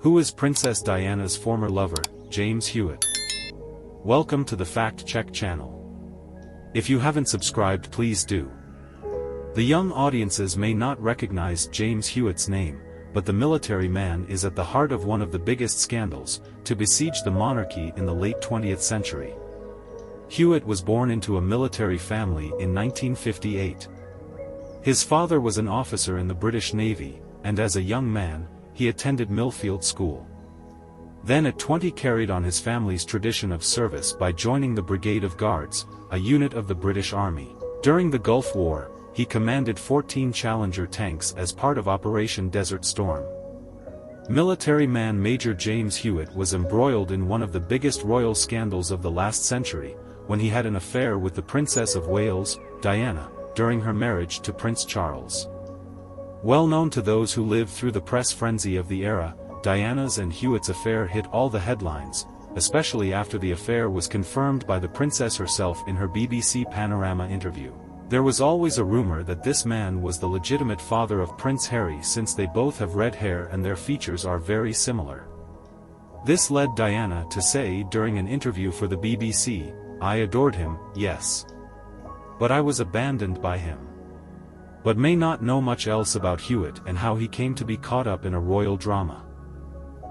Who is Princess Diana's former lover, James Hewitt? Welcome to the Fact Check channel. If you haven't subscribed, please do. The young audiences may not recognize James Hewitt's name, but the military man is at the heart of one of the biggest scandals to besiege the monarchy in the late 20th century. Hewitt was born into a military family in 1958. His father was an officer in the British Navy, and as a young man, he attended Millfield School. Then at 20 carried on his family's tradition of service by joining the Brigade of Guards, a unit of the British Army. During the Gulf War, he commanded 14 Challenger tanks as part of Operation Desert Storm. Military man Major James Hewitt was embroiled in one of the biggest royal scandals of the last century, when he had an affair with the Princess of Wales, Diana, during her marriage to Prince Charles. Well known to those who lived through the press frenzy of the era, Diana's and Hewitt's affair hit all the headlines, especially after the affair was confirmed by the princess herself in her BBC Panorama interview. There was always a rumor that this man was the legitimate father of Prince Harry, since they both have red hair and their features are very similar. This led Diana to say during an interview for the BBC, "I adored him, yes. But I was abandoned by him." But may not know much else about Hewitt and how he came to be caught up in a royal drama.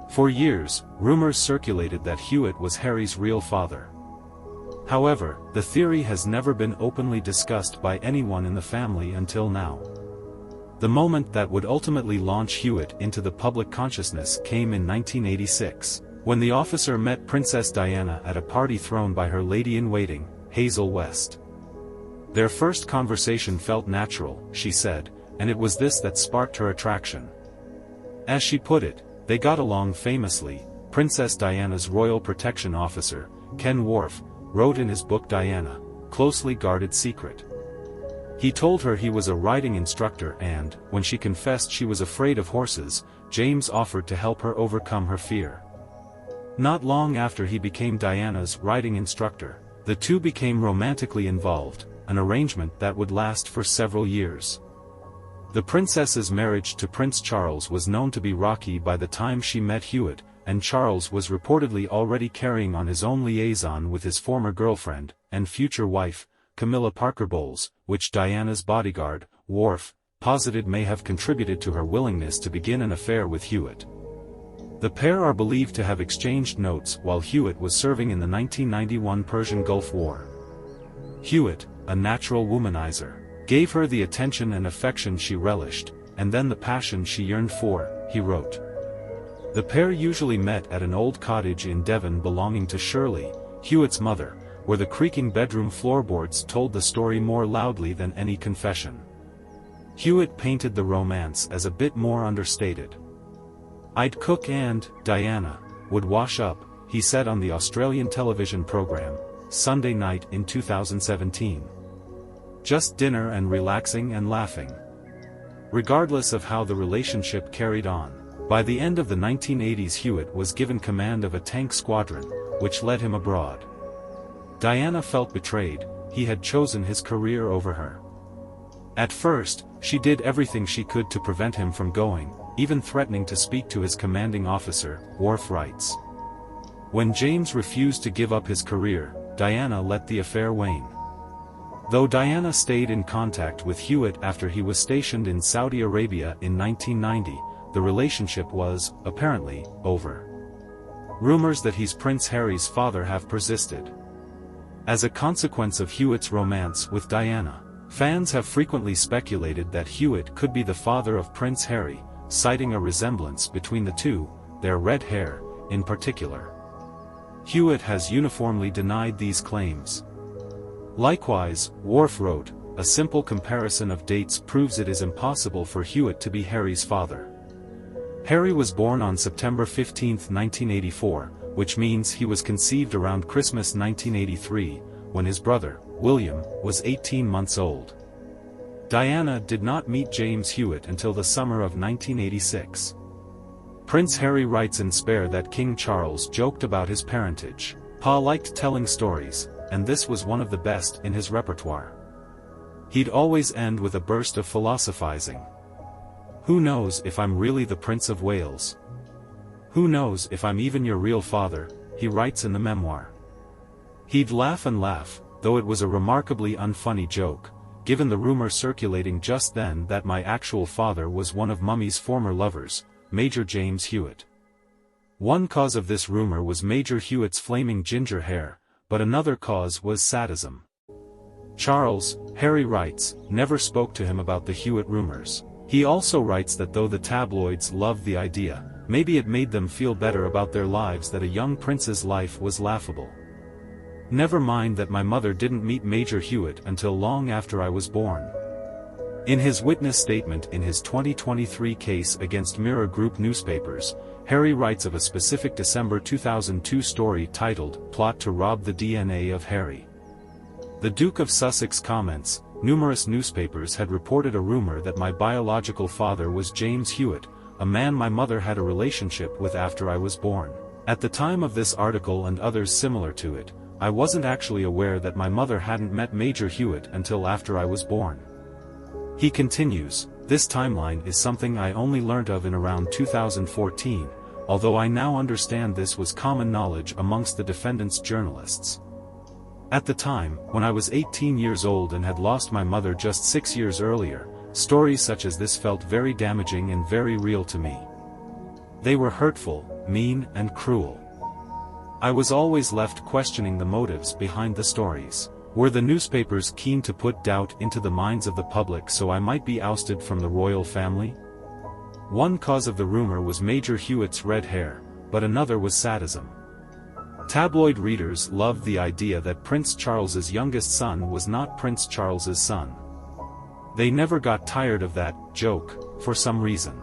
For years, rumors circulated that Hewitt was Harry's real father. However, the theory has never been openly discussed by anyone in the family until now. The moment that would ultimately launch Hewitt into the public consciousness came in 1986, when the officer met Princess Diana at a party thrown by her lady-in-waiting, Hazel West. Their first conversation felt natural, she said, and it was this that sparked her attraction. As she put it, they got along famously. Princess Diana's royal protection officer, Ken Worf, wrote in his book Diana, Closely Guarded Secret. He told her he was a riding instructor and, when she confessed she was afraid of horses, James offered to help her overcome her fear. Not long after he became Diana's riding instructor, the two became romantically involved, an arrangement that would last for several years. The princess's marriage to Prince Charles was known to be rocky by the time she met Hewitt, and Charles was reportedly already carrying on his own liaison with his former girlfriend, and future wife, Camilla Parker Bowles, which Diana's bodyguard, Worf, posited may have contributed to her willingness to begin an affair with Hewitt. The pair are believed to have exchanged notes while Hewitt was serving in the 1991 Persian Gulf War. Hewitt, a natural womanizer, gave her the attention and affection she relished, and then the passion she yearned for, he wrote. The pair usually met at an old cottage in Devon belonging to Shirley, Hewitt's mother, where the creaking bedroom floorboards told the story more loudly than any confession. Hewitt painted the romance as a bit more understated. "I'd cook and, Diana, would wash up," he said on the Australian television program, Sunday Night in 2017. "Just dinner and relaxing and laughing." Regardless of how the relationship carried on, by the end of the 1980s Hewitt was given command of a tank squadron, which led him abroad. Diana felt betrayed. He had chosen his career over her. At first, she did everything she could to prevent him from going, even threatening to speak to his commanding officer, Worf writes. When James refused to give up his career, Diana let the affair wane. Though Diana stayed in contact with Hewitt after he was stationed in Saudi Arabia in 1990, the relationship was, apparently, over. Rumors that he's Prince Harry's father have persisted. As a consequence of Hewitt's romance with Diana, fans have frequently speculated that Hewitt could be the father of Prince Harry, citing a resemblance between the two, their red hair, in particular. Hewitt has uniformly denied these claims. Likewise, Worf wrote, "A simple comparison of dates proves it is impossible for Hewitt to be Harry's father." Harry was born on September 15, 1984, which means he was conceived around Christmas 1983, when his brother, William, was 18 months old. Diana did not meet James Hewitt until the summer of 1986. Prince Harry writes in Spare that King Charles joked about his parentage. Pa liked telling stories, and this was one of the best in his repertoire. He'd always end with a burst of philosophizing. "Who knows if I'm really the Prince of Wales? "Who knows if I'm even your real father," he writes in the memoir. He'd laugh and laugh, though it was a remarkably unfunny joke, given the rumor circulating just then that my actual father was one of Mummy's former lovers, Major James Hewitt. One cause of this rumor was Major Hewitt's flaming ginger hair, but another cause was sadism. Charles, Harry writes, never spoke to him about the Hewitt rumors. He also writes that though the tabloids loved the idea, maybe it made them feel better about their lives that a young prince's life was laughable. Never mind that my mother didn't meet Major Hewitt until long after I was born. In his witness statement in his 2023 case against Mirror Group newspapers, Harry writes of a specific December 2002 story titled, "Plot to Rob the DNA of Harry." The Duke of Sussex comments, numerous newspapers had reported a rumor that my biological father was James Hewitt, a man my mother had a relationship with after I was born. At the time of this article and others similar to it, I wasn't actually aware that my mother hadn't met Major Hewitt until after I was born. He continues, this timeline is something I only learnt of in around 2014, although I now understand this was common knowledge amongst the defendant's journalists. At the time, when I was 18 years old and had lost my mother just 6 years earlier, stories such as this felt very damaging and very real to me. They were hurtful, mean, and cruel. I was always left questioning the motives behind the stories. Were the newspapers keen to put doubt into the minds of the public so I might be ousted from the royal family? One cause of the rumor was Major Hewitt's red hair, but another was sadism. Tabloid readers loved the idea that Prince Charles's youngest son was not Prince Charles's son. They never got tired of that joke, for some reason.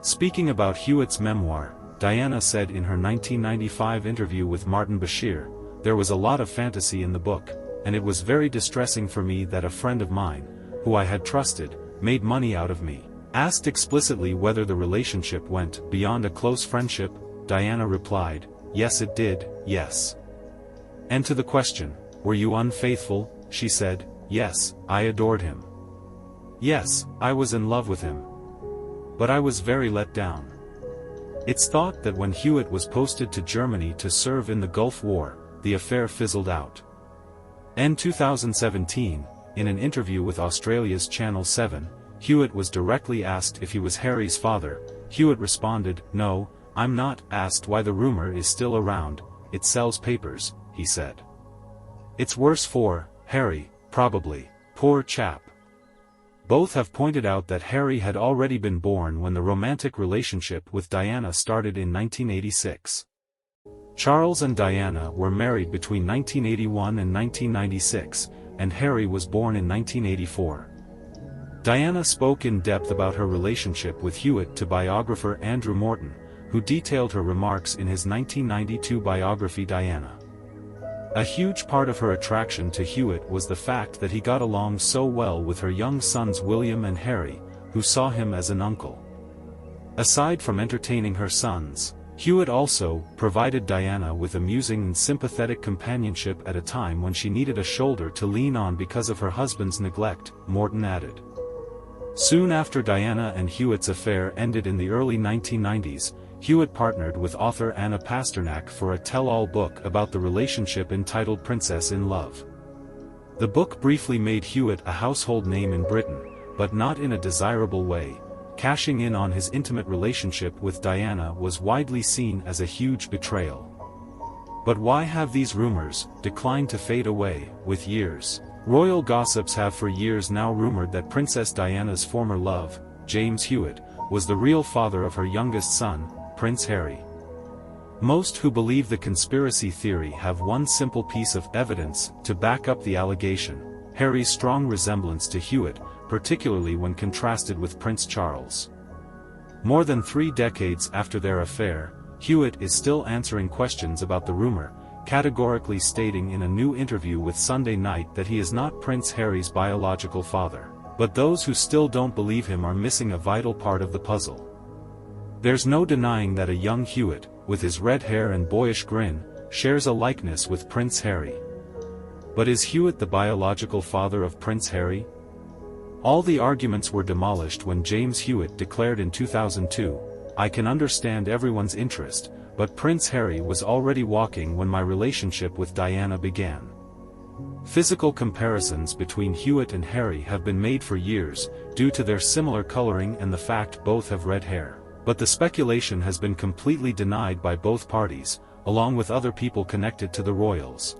Speaking about Hewitt's memoir, Diana said in her 1995 interview with Martin Bashir, "There was a lot of fantasy in the book, and it was very distressing for me that a friend of mine, who I had trusted, made money out of me." Asked explicitly whether the relationship went beyond a close friendship, Diana replied, "Yes it did, yes." And to the question, "Were you unfaithful?" she said, "Yes, I adored him. Yes, I was in love with him. But I was very let down." It's thought that when Hewitt was posted to Germany to serve in the Gulf War, the affair fizzled out. In 2017, in an interview with Australia's Channel 7, Hewitt was directly asked if he was Harry's father. Hewitt responded, "No, I'm not." Asked why the rumor is still around, "It sells papers," he said. "It's worse for Harry, probably. Poor chap." Both have pointed out that Harry had already been born when the romantic relationship with Diana started in 1986. Charles and Diana were married between 1981 and 1996, and Harry was born in 1984. Diana spoke in depth about her relationship with Hewitt to biographer Andrew Morton, who detailed her remarks in his 1992 biography Diana. A huge part of her attraction to Hewitt was the fact that he got along so well with her young sons William and Harry, who saw him as an uncle. Aside from entertaining her sons, Hewitt also provided Diana with amusing and sympathetic companionship at a time when she needed a shoulder to lean on because of her husband's neglect, Morton added. Soon after Diana and Hewitt's affair ended in the early 1990s, Hewitt partnered with author Anna Pasternak for a tell-all book about the relationship entitled Princess in Love. The book briefly made Hewitt a household name in Britain, but not in a desirable way. Cashing in on his intimate relationship with Diana was widely seen as a huge betrayal. But why have these rumors declined to fade away with years? Royal gossips have for years now rumored that Princess Diana's former love, James Hewitt, was the real father of her youngest son, Prince Harry. Most who believe the conspiracy theory have one simple piece of evidence to back up the allegation: Harry's strong resemblance to Hewitt, particularly when contrasted with Prince Charles. More than 3 decades after their affair, Hewitt is still answering questions about the rumor, categorically stating in a new interview with Sunday Night that he is not Prince Harry's biological father. But those who still don't believe him are missing a vital part of the puzzle. There's no denying that a young Hewitt, with his red hair and boyish grin, shares a likeness with Prince Harry. But is Hewitt the biological father of Prince Harry? All the arguments were demolished when James Hewitt declared in 2002, I can understand everyone's interest, but Prince Harry was already walking when my relationship with Diana began. Physical comparisons between Hewitt and Harry have been made for years, due to their similar coloring and the fact both have red hair. But the speculation has been completely denied by both parties, along with other people connected to the royals.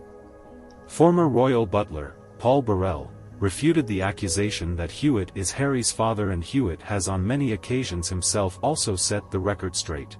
Former royal butler, Paul Burrell, refuted the accusation that Hewitt is Harry's father, and Hewitt has on many occasions himself also set the record straight.